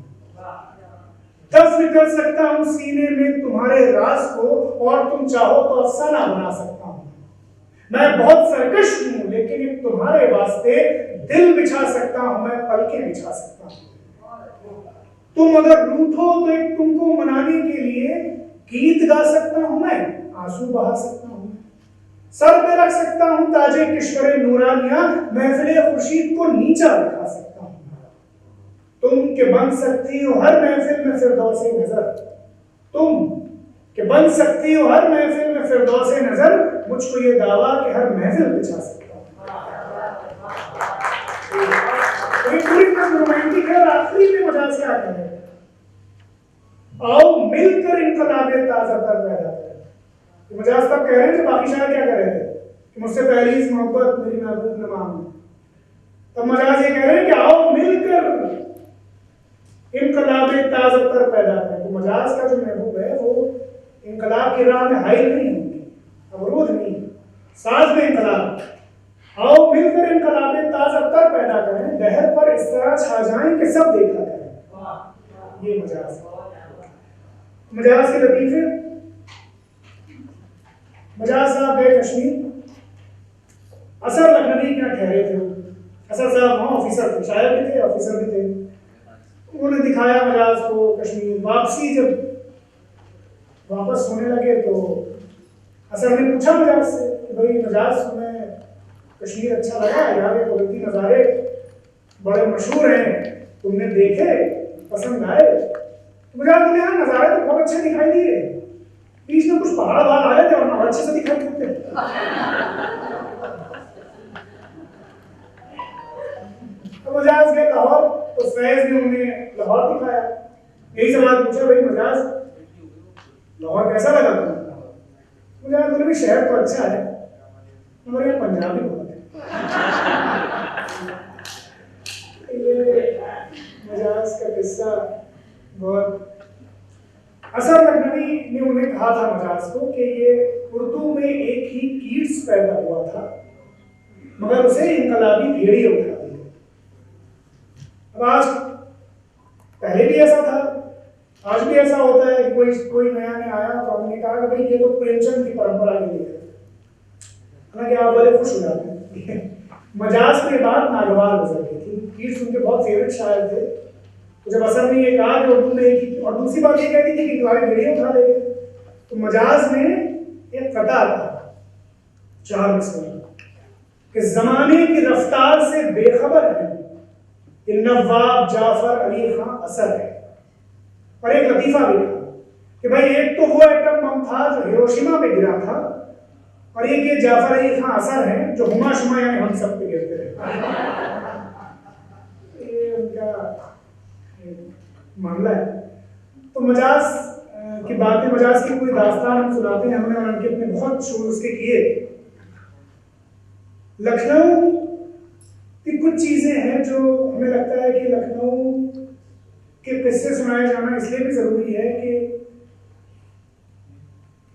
S1: दफन कर सकता हूं सीने में तुम्हारे राज को, और तुम चाहो तो अफसाना बना सकता हूं। मैं बहुत सरकश हूं लेकिन एक तुम्हारे वास्ते दिल बिछा सकता हूं मैं, पलकें बिछा सकता हूं। तुम अगर रूठो तो एक तुमको मनाने के लिए गीत गा सकता हूं मैं, आंसू बहा सकता हूं मैं। सर पे रख सकता हूं ताजे किश्वरे नूरानिया, महफिले खुर्शीद को नीचा दिखा सकता हूं। तुम के बन सकती हो हर महफिल में फिरदौसे नजर, तुम कि बन सकती हो हर महफिल में फिरदौसे नजर, मुझको ये दावा कि हर महफिल बिछा सकता हूं। ये पूरी तरह रोमांटिक है। और आखिरी में मजाज क्या कह रहे हैं, आओ मिलकर इनकलाबे ताजा तर पैदा करें। मजाज तब कह रहे हैं जो बाकी शायर क्या कह रहे थे कि मुझसे पहली इस मोहब्बत मेरी महबूब ने मांगी, तब मजाज ये कह रहे हैं कि आओ मिलकर इनकलाबे ताजा तर पैदा करें। तो मजाज का जो महबूब है वो इनकलाब की राह में हाइल नहीं होगी, अवरोध नहीं, साथ में इनकलाब। आओ मिलकर इनकलाबे ताजा तर पैदा करें, लहर पर इस तरह छा जाएं कि सब देखा करें। ये मजाज, मजाज के लतीफे। मजाज साहब गए कश्मीर, असर लखनवी क्या ठहरे थे वो। असर साहब वहाँ ऑफिसर थे, शायर भी थे ऑफिसर भी थे। उन्होंने दिखाया मजाज को कश्मीर। वापसी जब वापस होने लगे तो असर ने पूछा मजाज से कि भाई मजाज तुम्हें कश्मीर अच्छा लगा, यहाँ के कुदरती नज़ारे बड़े मशहूर हैं, तुमने देखे, पसंद आए। तो मजाज बोले हाँ नज़ारे तो बहुत अच्छे दिखाई दिए, बीच में कुछ पहाड़ वहाड़ आ रहे थे और ना अच्छे से दिखाई देते। तो मजाज गए लाहौर, तो फैज ने उन्हें लाहौर दिखाया। यही सवाल पूछा भाई मजाज लाहौर कैसा लगा तुम्हें। मजाज बोले शहर तो अच्छा है मगर यहाँ पंजाबी बहुत है। ये मजाज का किस्सा बहुत। असर लखनवी ने उन्हें कहा था मजाज को कि ये उर्दू में एक ही कीट्स पैदा हुआ था मगर उसे इनकलाबी भेड़िए उठा दिए। अब आज पहले भी ऐसा था, आज भी ऐसा होता है कि कोई नया नया आया तो हमने कहा कि भाई ये तो प्रेमचंद की परंपरा के लिए है, हालांकि आप बड़े खुश हो जाते हैं। मजाज के बाद नागवार गुजर गई थी, कीट्स उनके बहुत फेवरेट शायर थे। तो जब असर ने ये कहा कि उर्दू में एक ही, और दूसरी बात ये कहती थी कि तुम्हारी भेड़िए उठा देंगे, तो मजाज ने एक कता कहा 4 मिसरों कि जमाने की रफ्तार से बेखबर है कि नवाब जाफर अली खां असर है। और एक लतीफा भी था कि भाई एक तो वो एटम बम था जो हिरोशिमा पे गिरा था, और एक ये जाफर अली खां असर है जो हुमा शुमा यानी हम सब पे गिरते रहे। ये उनका मामला है। तो मजाज की बातें, मजाज की कोई दास्तान हम सुनाते हैं, हमने उनके अपने बहुत शोर उसके किए। लखनऊ की कुछ चीजें हैं जो हमें लगता है कि लखनऊ के किस्से सुनाए जाना इसलिए भी जरूरी है कि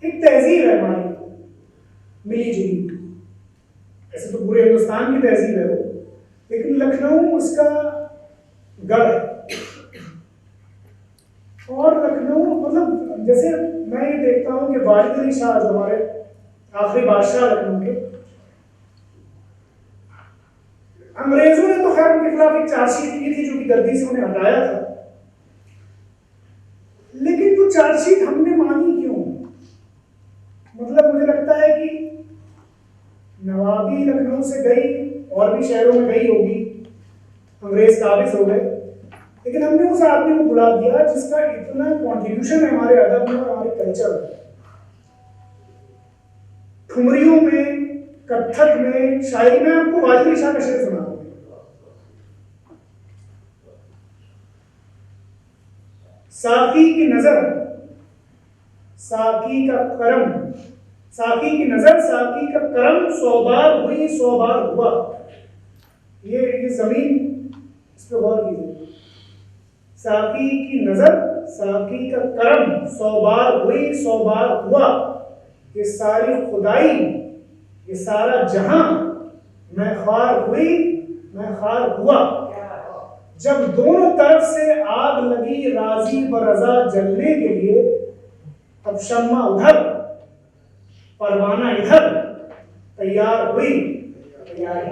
S1: एक तहजीब है हमारी मिली जुली। ऐसे तो पूरे हिंदुस्तान की तहजीब है वो, लेकिन लखनऊ उसका गढ़ है। और लखनऊ मतलब जैसे मैं ये देखता हूँ कि वाजिद अली शाह जो हमारे आखिरी बादशाह लखनऊ के, अंग्रेजों ने तो खैर उनके खिलाफ एक चार्जशीट की थी जो कि गद्दी से उन्हें हटाया था, लेकिन वो चार्जशीट हमने मानी क्यों। मतलब मुझे लगता है कि नवाबी लखनऊ से गई और भी शहरों में गई होगी, अंग्रेज काबिज हो गए, लेकिन हमने उस आदमी को बुला दिया जिसका इतना कंट्रीब्यूशन है हमारे अदब में और हमारे कल्चर में। ठुमरियों में, कत्थक में, शायरी में आपको वाजिद शाह का शेर सुना दूं। साकी की नजर, साकी का करम, साकी की नजर, साकी का करम, 100 बार हुई 100 बार हुआ। ये जमीन, इस पर गौर कीजिए। साकी की नजर, साकी का करम, 100 बार हुई 100 बार हुआ। ये सारी खुदाई, ये सारा जहां, मैं ख्वार हुई मैं ख्वार हुआ। जब दोनों तरफ से आग लगी राजी व रजा जलने के लिए, तब शम्मा उधर परवाना इधर, तैयार हुई तैयारी।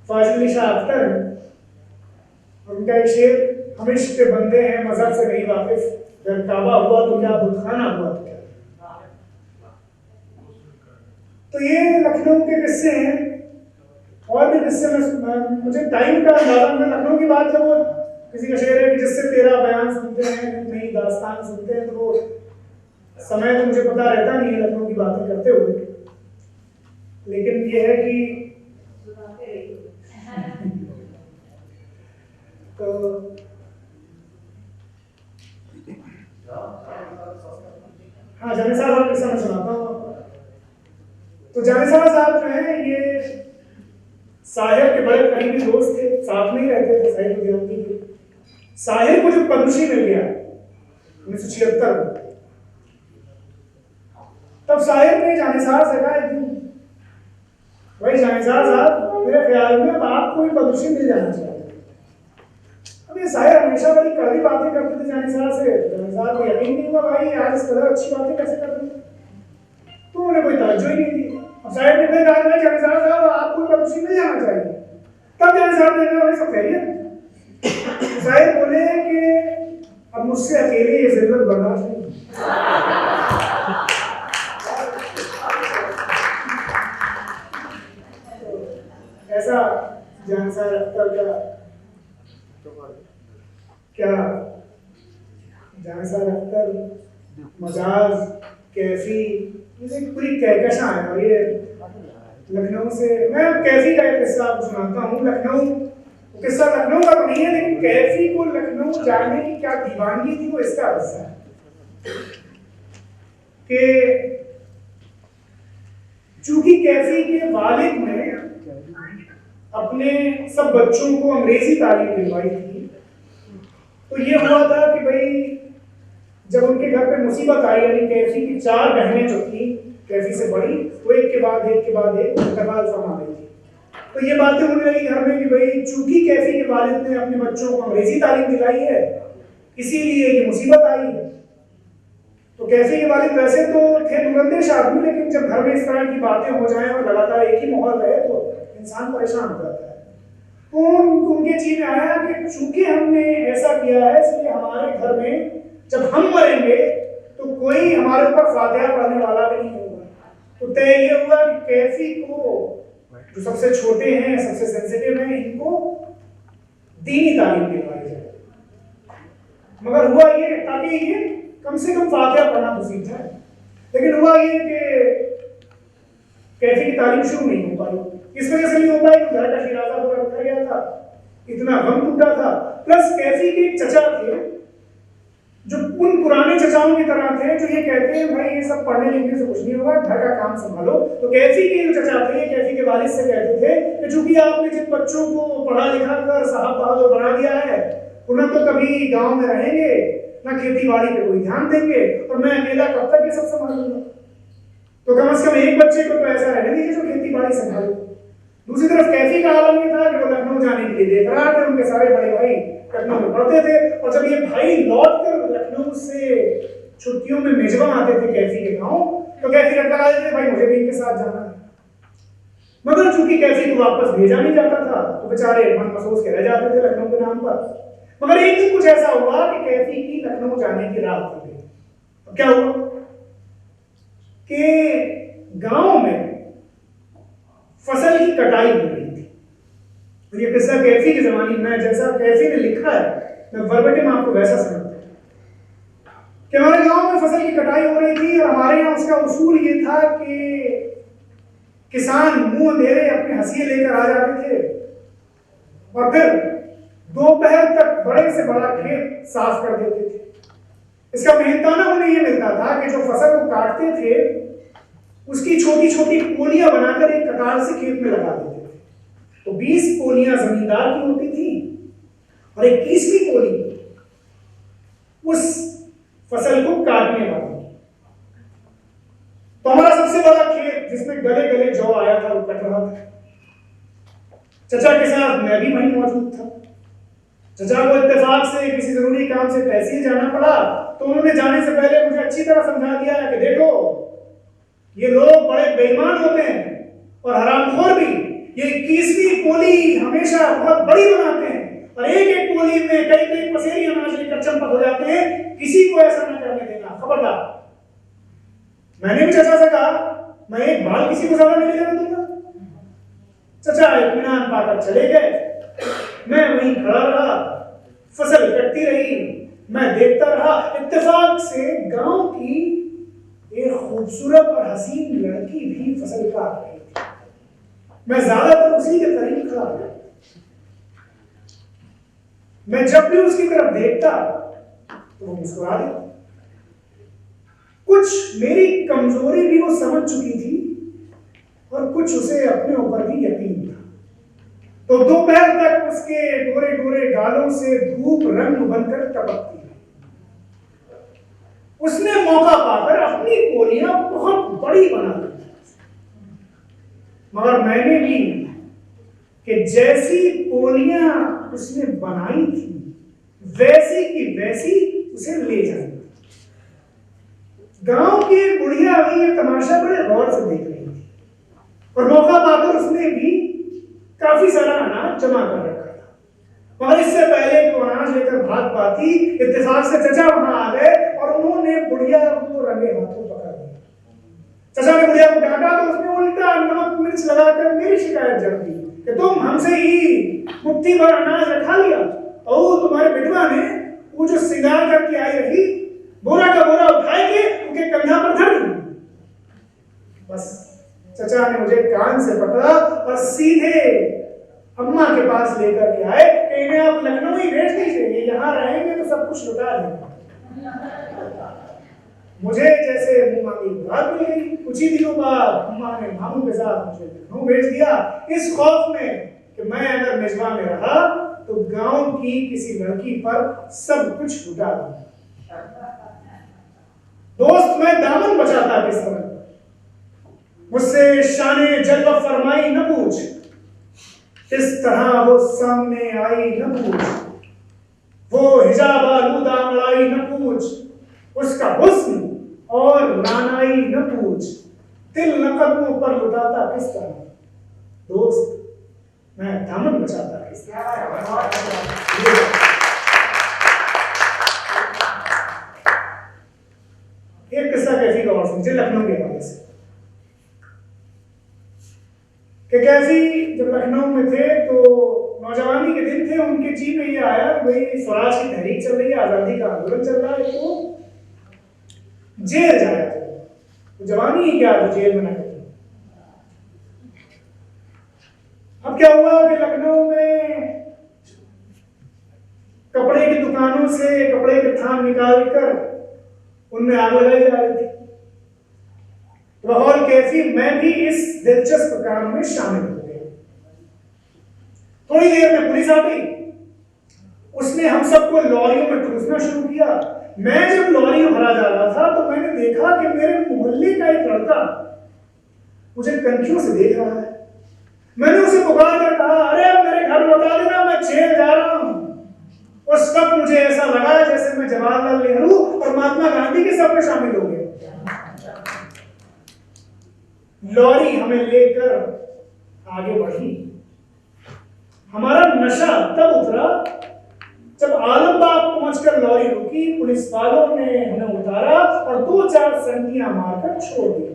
S1: फाजिल शाह अख्तर, उनका एक शेर, हम इश्क के बंदे हैं मजहब से नहीं वाकिफ, जब काबा हुआ तो क्या बुतखाना हुआ तो क्या। तो ये लखनऊ के किस्से हैं, और भी किस्से में मुझे टाइम का अंदाजा, में लखनऊ की बात जब वो किसी का शेर है कि जिससे तेरा बयान सुनते हैं नई दास्तान सुनते हैं, तो वो समय तो मुझे पता रहता नहीं है लखनऊ की बातें करते हुए, लेकिन ये है कि तो हाँ, जानिसार साहब किस्सा मैं सुनाता हूँ। तो जानिसार साहब जो है ये साहिर के बड़े करीबी दोस्त थे, साथ में ही रहते थे साहिर गिरफ्ती के। साहिर को जब पद्मश्री मिल गया 1976 में, तब साहिर ने जानिसार से कहा भाई जानिसार साहब, मेरे ख्याल में अब आपको भी पद्मश्री मिल जाना चाहिए। अब ये साहिर हमेशा बड़ी कड़वी बातें करते थे जानिसार से, जानिसार को यकीन नहीं हुआ भाई आज इस कदर अच्छी बातें कैसे कर रहे हैं, तो उन्हें कोई तवज्जो ही नहीं दी। अब साहिर ने फिर कहा भाई जानिसार साहब आपको पद्मश्री मिल जाना चाहिए। तब जानिसार ने कहा भाई सब खैरियत। साहिर बोले कि अब मुझसे अकेले ये जिल्लत बर्दाश्त नहीं। ऐसा जानिसार अख्तर का क्या, जानिसार अख्तर मजाज, कैफी, ये पूरी कहकशां है। और ये लखनऊ से, मैं कैफी का एक किस्सा आपको सुनाता हूँ। लखनऊ, किस्सा लखनऊ का तो नहीं है, लेकिन कैफी को लखनऊ जाने की क्या दीवानगी थी वो इसका किस्सा है कि चूंकि कैफी के वालिद ने अपने सब बच्चों को अंग्रेजी तालीम दिलवाई थी, तो ये हुआ था कि भाई जब उनके घर पे मुसीबत आई, यानी कैफी की 4 बहनें जो थी कैफी से बड़ी, वो एक के बाद एक इंतकाल फरमा गई थी। तो ये बातें होने लगी घर में कि भाई चूंकि कैफी के वालिद ने अपने बच्चों को अंग्रेजी तालीम दिलाई है, इसीलिए ये मुसीबत आई है। तो कैफी के वालिद वैसे तो थे दुरंदेश आदमी, लेकिन जब घर में इस तरह की बातें हो जाएं और लगातार एक ही माहौल रहे तो इंसान परेशान हो जाता है। तो उनके जी में आया कि चूंकि हमने ऐसा किया है, इसलिए हमारे घर में जब हम मरेंगे तो कोई हमारे ऊपर फातिहा पढ़ने वाला भी नहीं होगा। तो तय ये हुआ कि कैफी को, जो सबसे छोटे हैं, सबसे सेंसिटिव हैं, इनको दीनी तालीम दिलवाई जाए। मगर हुआ ये ताकि ये कम से कम फातिहा पढ़ना तो सीख जाए। लेकिन हुआ ये कि कैफी की तालीम शुरू नहीं हो पाई। इस वजह से नहीं हो पाई कि घर का शिराजा पूरा उठा गया था, इतना गम टूटा था। प्लस कैफी के एक चचा थे जो उन पुराने चचाओं की तरह थे जो ये कहते हैं भाई ये सब पढ़ने लिखने से कुछ नहीं होगा, घर का काम संभालो। तो कैफी के जो चचा थे, कैफी के वालिद से कहते थे कि चूंकि आपने जिन बच्चों को पढ़ा लिखा कर साहब बहादुर बना दिया है, उन्हें तो कभी गांव में रहेंगे ना, खेती बाड़ी पे कोई ध्यान देंगे, और मैं अकेला कब तक ये सब संभालूंगा। तो कम से कम एक बच्चे को तो ऐसा रहने दीजिए जो खेती बाड़ी संभाले। दूसरी तरफ कैफी का आलम ये था कि वो लखनऊ जाने के लिए देख रहा थे, उनके सारे बड़े भाई लखनऊ में पढ़ते थे, और जब ये भाई लौट कर लखनऊ से छुट्टियों में मेजबान आते थे कैफी के गांव, तो कैफी कहता था भाई मुझे भी इनके साथ जाना है। मगर चूंकि कैफी को वापस भेजा नहीं जाता था तो बेचारे मन महसूस के रह जाते थे लखनऊ के नाम पर। मगर एक दिन कुछ ऐसा हुआ कि कैफी की लखनऊ जाने की रात हो गई। तो क्या हुआ, कि गांव में फसल की कटाई हो रही थी। और ये किस्सा कैफी के जमाने में, जैसा कैफी ने लिखा है, मैं वर्बेटिम आपको वैसा सुनाता हूं कि हमारे गांव में फसल की कटाई हो रही थी और हमारे यहाँ उसका उसूल ये था कि किसान मुंह अंधेरे अपने हंसिए लेकर आ जाते थे और फिर दोपहर तक बड़े से बड़ा खेत साफ कर देते थे। इसका मेहनताना उन्हें यह मिलता था कि जो फसल को काटते थे उसकी छोटी छोटी पोलियां बनाकर एक कतार से खेत में लगा देते थे। तो 20 पोलियां जमींदार की होती थी और 21वीं पोली उस फसल को काटने वाली। तो हमारा सबसे बड़ा खेत जिसमें गले गले जौ आया था वो कट रहा था। चचा के साथ मैं भी वहीं मौजूद था। चचा को इत्तेफाक से किसी जरूरी काम से तहसील जाना पड़ा, तो उन्होंने जाने से पहले मुझे अच्छी तरह समझा दिया कि देखो ये लोग बड़े बेईमान होते हैं और हरामखोर भी। ये 21वीं पोली हमेशा बहुत बड़ी बनाते हैं और एक एक पोली में कई कई पसेरी अनाज लेकर चंपक हो जाते हैं। किसी को ऐसा न करने देना, खबरदार। मैंने भी चचा से कहा मैं एक बाल किसी को ज्यादा नहीं लेने दूंगा। चचा इत्मीनान पाकर चले गए। मैं वहीं खड़ा रहा, फसल कटती रही, मैं देखता रहा। इत्तेफाक से गांव की एक खूबसूरत और हसीन लड़की भी फसल काट रही थी। मैं ज्यादातर उसी के करीब खड़ा था। मैं जब भी उसकी तरफ देखता तो वो मुस्कुरा देता। कुछ मेरी कमजोरी भी वो समझ चुकी थी और कुछ उसे अपने ऊपर भी यकीन था। तो दोपहर तक उसके गोरे गोरे गालों से धूप रंग बनकर टपकती है। उसने मौका पाकर अपनी पोलियां बहुत बड़ी बना दी। मगर मैंने भी कि जैसी पोलियां उसने बनाई थी वैसी की वैसी उसे ले जाई। गांव की बुढ़िया भी ये तमाशा बड़े गौर से देख रही थी और मौका पाकर उसने भी काफी सारा अनाज जमा कर रखा था। मगर इससे पहले कि वो अनाज लेकर भाग पाती, इत्तेफाक से चचा वहां आ गए और उन्होंने बुढ़िया को रंगे हाथों पकड़ लिया। चचा ने बुढ़िया को डांटा तो उसने उल्टा नमक मिर्च लगाकर मेरी शिकायत जड़ दी कि तुम हमसे ही मुट्ठी भर अनाज रखा लिया और तुम्हारे बिटवा ने वो जो सिंगार करके आई रही बोरा का बोरा उठाए के उनके कंधा पर धर दी। बस चचा ने मुझे कान से पकड़ा और सीधे अम्मा के पास लेकर के आए कि इन्हें आप लखनऊ ही भेज दीजिए, ये यहाँ रहेंगे तो सब कुछ लुटा देंगे। मुझे जैसे मुंह मांगी बात मिल गई। कुछ ही दिनों बाद अम्मा ने मामू के साथ मुझे लखनऊ भेज दिया, इस खौफ में कि मैं अगर मिजबा में रहा तो गांव की किसी लड़की पर सब कुछ लुटा दूंगा। दोस्त मैं दामन बचाता किस तरह, मुझसे शाने जलवा फरमाई न पूछ, किस तरह वो सामने आई न पूछ, वो हिजाब आलूदा मड़ाई न पूछ, उसका हुस्न और नानाई न पूछ, दिल न कदमों पर लुटाता किस तरह। दोस्त मैं दामन बचाता किस तरह। एक किस्सा कैफी का और मुझे लखनऊ के हवाले से कि कैफी जब लखनऊ में थे तो नौजवानी के दिन थे, उनके जी में ये आया भाई स्वराज की तहरीक चल रही है, आजादी का आंदोलन चल रहा है, तो जेल जाया तो जवानी ही क्या तो जेल में ना करें। अब क्या हुआ कि लखनऊ में कपड़े की दुकानों से कपड़े के थान निकालकर उनमें आग लगाई जा रही थी। बहौल कैफी मैं भी इस दिलचस्प काम में शामिल हो गया। थोड़ी देर में पुलिस आ गई, उसने हम सबको लॉरियों में ठूसना शुरू किया। मैं जब लॉरी में भरा जा रहा था तो मैंने देखा कि मेरे मोहल्ले का एक लड़का मुझे कनखियों से देख रहा है। मैंने उसे पुकार कर कहा, अरे मेरे घर बता देना, मैं जेल जा रहा हूं। उस वक्त मुझे ऐसा लगा जैसे मैं जवाहरलाल नेहरू और महात्मा गांधी के सब में शामिल हो गया। लॉरी हमें लेकर आगे बढ़ी। हमारा नशा तब उतरा जब आलमबाग पहुंचकर लॉरी रुकी, पुलिस वालों ने हमें उतारा और 2-4 संटियां मारकर छोड़ दिया।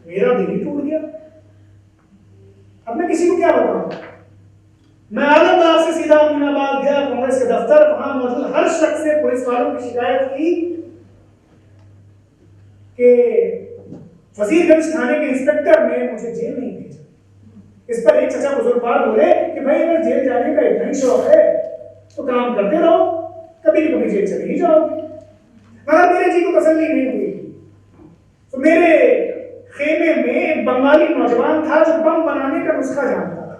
S1: मेरा दिल ही टूट गया। अब मैं किसी को क्या बताऊं? मैं आलमबाग से सीधा अमीनाबाद गया, कांग्रेस के दफ्तर, वहां मौजूद हर शख्स से पुलिस वालों की शिकायत की कि वजीरगंज थाने के इंस्पेक्टर ने मुझे जेल नहीं भेजा। इस पर एक चचा बुजुर्गवार बोले कि भाई अगर जेल जाने का इतना ही शौक है तो काम करते रहो, कभी न कभी जेल चले ही जाओगे। मगर मेरे जी को तसल्ली नहीं हुई। तो मेरे खेमे में एक बंगाली नौजवान था जो बम बनाने का नुस्खा जानता था।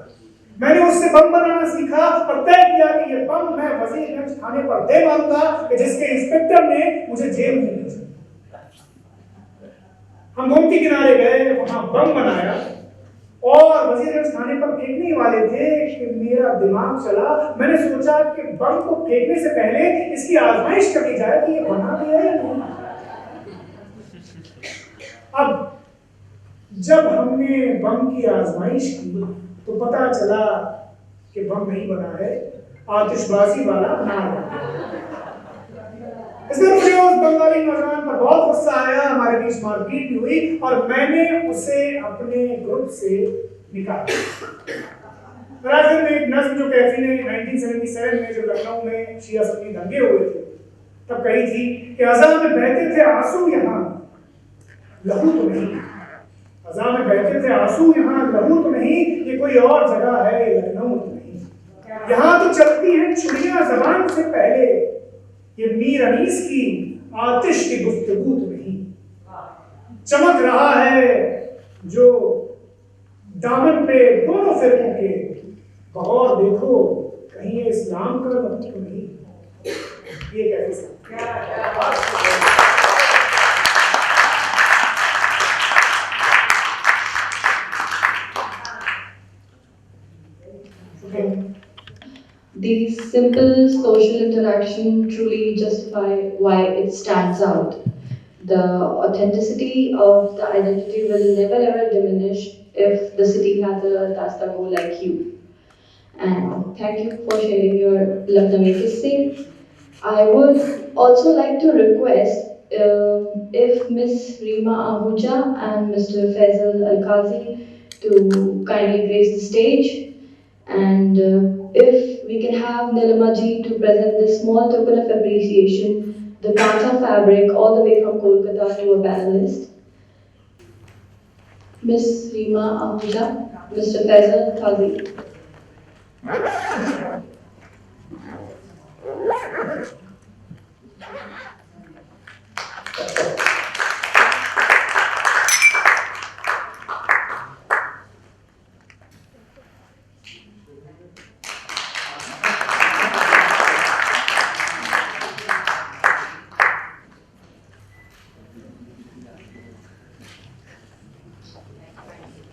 S1: मैंने उससे बम बनाना सीखा और तय किया कि ये बम मैं वजीरगंज थाने पर दे मारूंगा कि जिसके इंस्पेक्टर ने मुझे जेल नहीं भेजा। हम गोमती किनारे गए, वहां बम बनाया और वजीरगंज थाने पर फेंकने वाले थे कि मेरा दिमाग चला। मैंने सोचा कि बम को फेंकने से पहले इसकी आजमाइश करी जाए कि ये बना भी है या नहीं। अब जब हमने बम की आजमाइश की तो पता चला कि बम नहीं बना है, आतिशबाजी वाला अनार बना। इसलिए मुझे उस बंगाली नौजवान पर बहुत गुस्सा आया, हमारे बीच मारपीट भी हुई और मैंने उसे अपने ग्रुप से निकाला। राजस्थान में एक नज्म जो कैफी ने 1977 में जब लखनऊ में शिया सुन्नी दंगे हुए थे तब कही थी कि अज़ा में बहते थे आंसू, यहाँ लहू तो नहीं। अज़ा में बहते थे आंसू, यहाँ लहू तो नहीं। ये कोई और जगह है, लखनऊ तो नहीं। यहाँ तो चलती हैं छुरियां ज़बान से पहले, ये मीर अनीस की आतिश की गुफ्तगू तो नहीं। चमक रहा है जो दामन पे दोनों फिरकों के, बगौर देखो कहीं ये इस्लाम का मतलब तो नहीं। ये कैसे
S2: These simple social interaction truly justify why it stands out. The authenticity of the identity will never ever diminish if the city has a Dastago like you. And thank you for sharing your Lucknowi Kisse. I would also like to request if Miss Reema Ahuja and Mr. Faisal Al-Qazi to kindly grace the stage, and if we can have Nilima ji to present this small token of appreciation, the Kanta fabric all the way from Kolkata to a panelist. Miss Reema Ahuja, Mr. Faisal Qazi.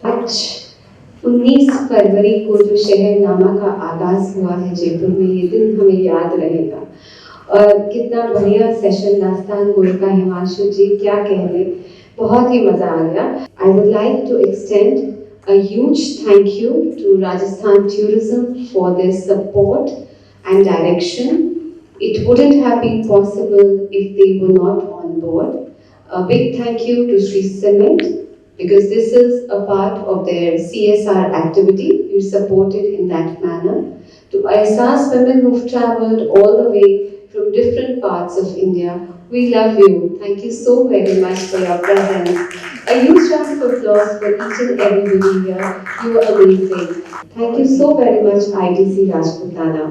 S3: आज 19 फरवरी को जो शहरनामा का आगाज हुआ है जयपुर में, ये दिन हमें याद रहेगा। और कितना बढ़िया सेशन दास्तान गोल का हिमांशु जी, क्या कह रहे, बहुत ही मजा आ गया। I would like to extend a huge thank you to Rajasthan Tourism for their support and direction. It wouldn't have been possible if they were not on board. A big thank you to Sri Cement, because this is a part of their CSR activity. You supported in that manner. To Aisas women who've traveled all the way from different parts of India, we love you. Thank you so very much for your presence. A huge round of applause for each and everybody here. You are amazing. Thank you so very much, ITC Rajputana.